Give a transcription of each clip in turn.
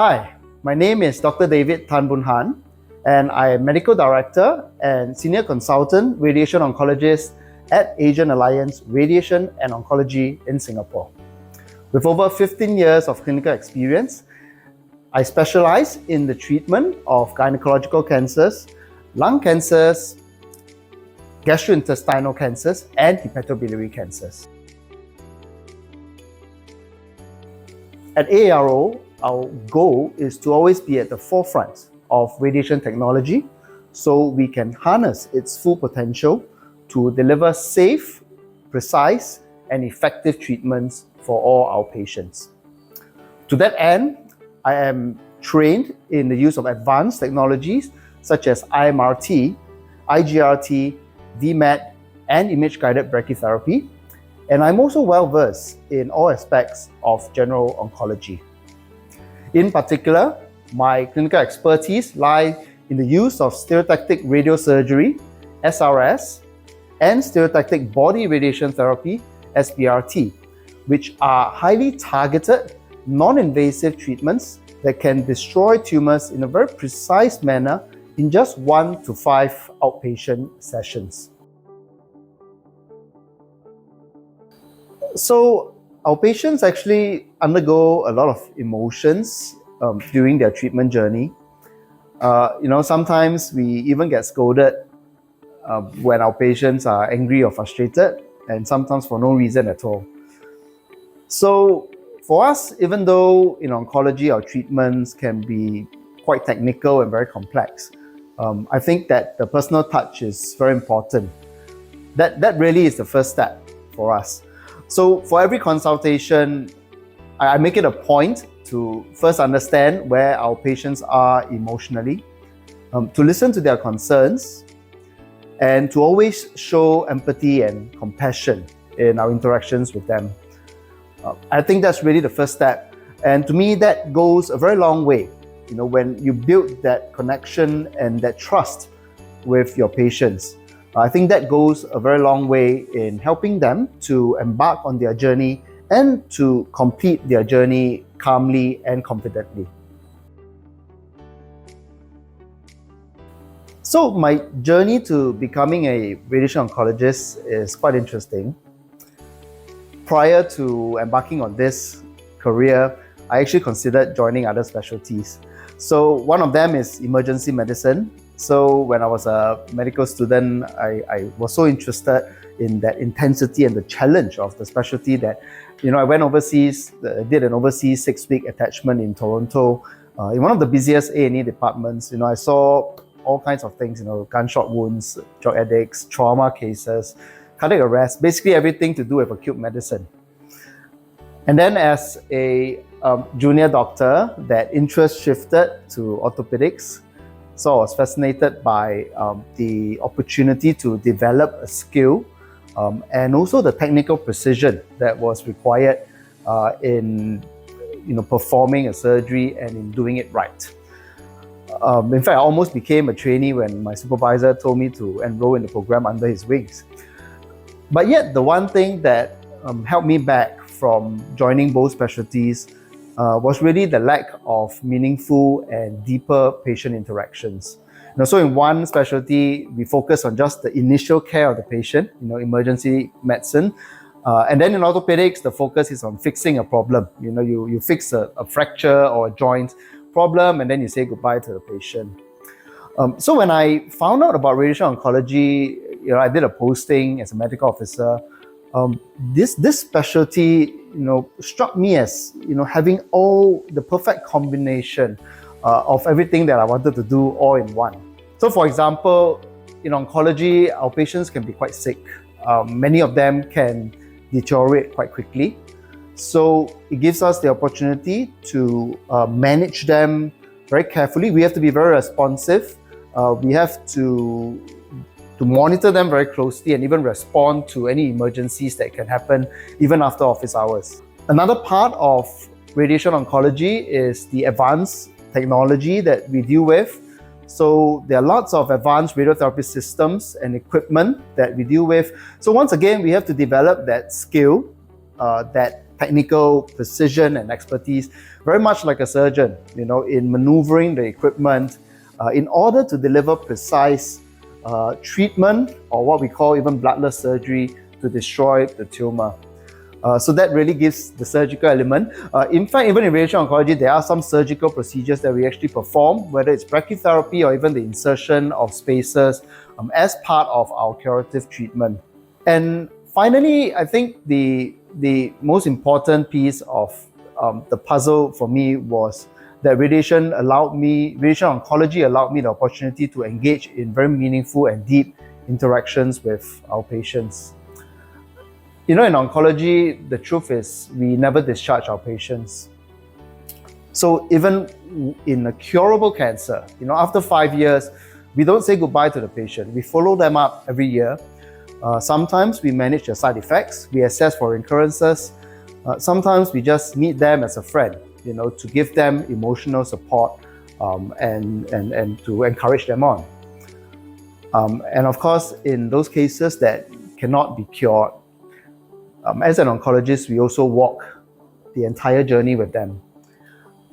Hi, my name is Dr. David Tan Boon Han, and I am Medical Director and Senior Consultant Radiation Oncologist at Asian Alliance Radiation and Oncology in Singapore. With over 15 years of clinical experience, I specialize in the treatment of gynecological cancers, lung cancers, gastrointestinal cancers, and hepatobiliary cancers. At ARO, our goal is to always be at the forefront of radiation technology so we can harness its full potential to deliver safe, precise, and effective treatments for all our patients. To that end, I am trained in the use of advanced technologies such as IMRT, IGRT, VMAT, and image-guided brachytherapy, and I'm also well-versed in all aspects of general oncology. In particular, my clinical expertise lies in the use of stereotactic radiosurgery, SRS, and stereotactic body radiation therapy, SBRT, which are highly targeted, non-invasive treatments that can destroy tumors in a very precise manner in just 1 to 5 outpatient sessions. So our patients actually undergo a lot of emotions during their treatment journey. Sometimes we even get scolded when our patients are angry or frustrated, and sometimes for no reason at all. So for us, even though in oncology our treatments can be quite technical and very complex, I think that the personal touch is very important. That really is the first step for us. So for every consultation, I make it a point to first understand where our patients are emotionally, to listen to their concerns, and to always show empathy and compassion in our interactions with them. I think that's really the first step. And to me, that goes a very long way. When you build that connection and that trust with your patients, I think that goes a very long way in helping them to embark on their journey and to complete their journey calmly and confidently. So my journey to becoming a radiation oncologist is quite interesting. Prior to embarking on this career, I actually considered joining other specialties. So one of them is emergency medicine. So when I was a medical student, I was so interested in that intensity and the challenge of the specialty that, I went overseas, did an overseas 6-week attachment in Toronto, in one of the busiest A&E departments. I saw all kinds of things, gunshot wounds, drug addicts, trauma cases, cardiac arrest, basically everything to do with acute medicine. And then as a junior doctor, that interest shifted to orthopedics. So I was fascinated by the opportunity to develop a skill and also the technical precision that was required in performing a surgery and in doing it right. In fact, I almost became a trainee when my supervisor told me to enroll in the program under his wings. But yet, the one thing that held me back from joining both specialties was really the lack of meaningful and deeper patient interactions. So in one specialty, we focus on just the initial care of the patient, emergency medicine. And then in orthopedics, the focus is on fixing a problem. You fix a fracture or a joint problem, and then you say goodbye to the patient. So when I found out about radiation oncology, I did a posting as a medical officer. This specialty, struck me as, having all the perfect combination of everything that I wanted to do all in one. So for example, in oncology, our patients can be quite sick. Many of them can deteriorate quite quickly. So it gives us the opportunity to manage them very carefully. We have to be very responsive. We have to monitor them very closely and even respond to any emergencies that can happen even after office hours. Another part of radiation oncology is the advanced technology that we deal with. So there are lots of advanced radiotherapy systems and equipment that we deal with. So once again, we have to develop that skill, that technical precision and expertise, very much like a surgeon, in maneuvering the equipment in order to deliver precise treatment, or what we call even bloodless surgery, to destroy the tumor. So that really gives the surgical element. In fact, even in radiation oncology, there are some surgical procedures that we actually perform, whether it's brachytherapy or even the insertion of spacers as part of our curative treatment. And finally, I think the most important piece of the puzzle for me was that radiation oncology allowed me the opportunity to engage in very meaningful and deep interactions with our patients. In oncology, the truth is we never discharge our patients. So even in a curable cancer, after 5 years, we don't say goodbye to the patient. We follow them up every year. Sometimes we manage their side effects, we assess for recurrences. Sometimes we just meet them as a friend, to give them emotional support and to encourage them on. And of course, in those cases that cannot be cured, as an oncologist, we also walk the entire journey with them.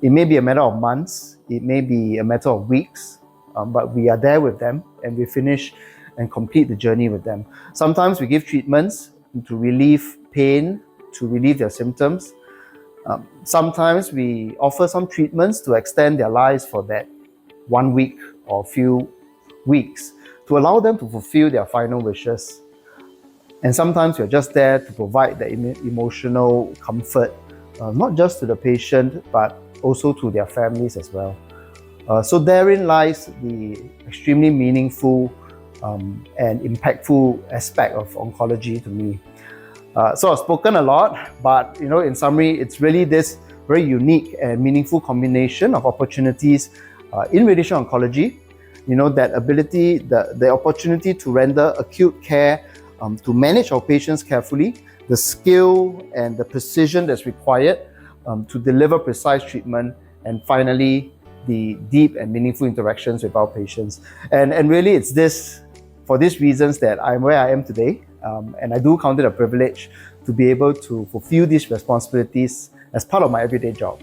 It may be a matter of months, it may be a matter of weeks, but we are there with them and we finish and complete the journey with them. Sometimes we give treatments to relieve pain, to relieve their symptoms. Sometimes we offer some treatments to extend their lives for that 1 week or few weeks, to allow them to fulfill their final wishes. And sometimes we're just there to provide the emotional comfort, not just to the patient, but also to their families as well. So therein lies the extremely meaningful and impactful aspect of oncology to me. So I've spoken a lot, but in summary, it's really this very unique and meaningful combination of opportunities in radiation oncology. That ability, the opportunity to render acute care, to manage our patients carefully, the skill and the precision that's required to deliver precise treatment, and finally, the deep and meaningful interactions with our patients. And really, it's for these reasons that I'm where I am today. And I do count it a privilege to be able to fulfill these responsibilities as part of my everyday job.